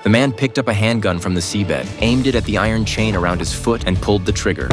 The man picked up a handgun from the seabed, aimed it at the iron chain around his foot, and pulled the trigger.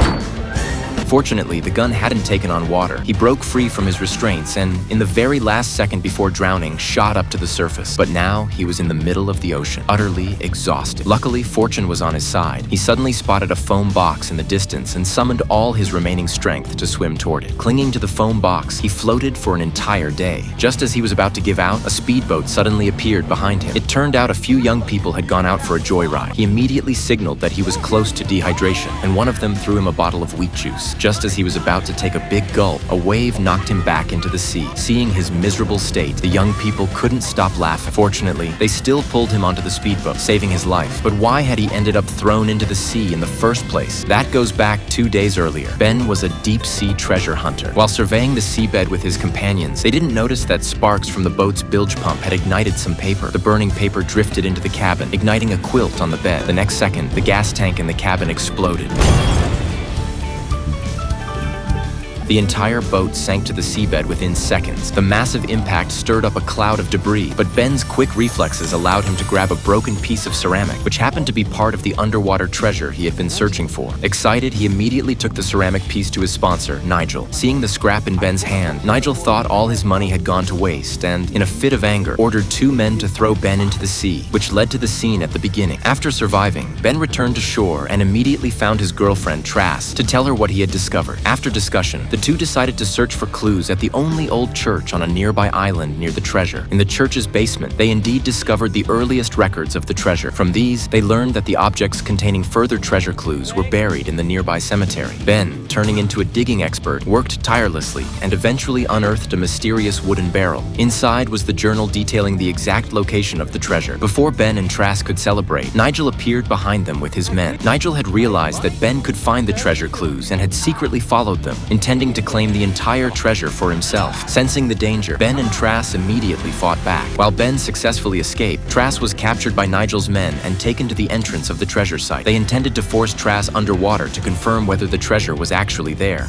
Fortunately, the gun hadn't taken on water. He broke free from his restraints and, in the very last second before drowning, shot up to the surface. But now, he was in the middle of the ocean, utterly exhausted. Luckily, fortune was on his side. He suddenly spotted a foam box in the distance and summoned all his remaining strength to swim toward it. Clinging to the foam box, he floated for an entire day. Just as he was about to give out, a speedboat suddenly appeared behind him. It turned out a few young people had gone out for a joyride. He immediately signaled that he was close to dehydration, and one of them threw him a bottle of wheat juice. Just as he was about to take a big gulp, a wave knocked him back into the sea. Seeing his miserable state, the young people couldn't stop laughing. Fortunately, they still pulled him onto the speedboat, saving his life. But why had he ended up thrown into the sea in the first place? That goes back 2 days earlier. Ben was a deep-sea treasure hunter. While surveying the seabed with his companions, they didn't notice that sparks from the boat's bilge pump had ignited some paper. The burning paper drifted into the cabin, igniting a quilt on the bed. The next second, the gas tank in the cabin exploded. The entire boat sank to the seabed within seconds. The massive impact stirred up a cloud of debris, but Ben's quick reflexes allowed him to grab a broken piece of ceramic, which happened to be part of the underwater treasure he had been searching for. Excited, he immediately took the ceramic piece to his sponsor, Nigel. Seeing the scrap in Ben's hand, Nigel thought all his money had gone to waste and, in a fit of anger, ordered 2 men to throw Ben into the sea, which led to the scene at the beginning. After surviving, Ben returned to shore and immediately found his girlfriend, Trass, to tell her what he had discovered. After discussion, the two decided to search for clues at the only old church on a nearby island near the treasure. In the church's basement, they indeed discovered the earliest records of the treasure. From these, they learned that the objects containing further treasure clues were buried in the nearby cemetery. Ben, turning into a digging expert, worked tirelessly and eventually unearthed a mysterious wooden barrel. Inside was the journal detailing the exact location of the treasure. Before Ben and Trask could celebrate, Nigel appeared behind them with his men. Nigel had realized that Ben could find the treasure clues and had secretly followed them, intending to claim the entire treasure for himself. Sensing the danger, Ben and Trass immediately fought back. While Ben successfully escaped, Trass was captured by Nigel's men and taken to the entrance of the treasure site. They intended to force Trass underwater to confirm whether the treasure was actually there.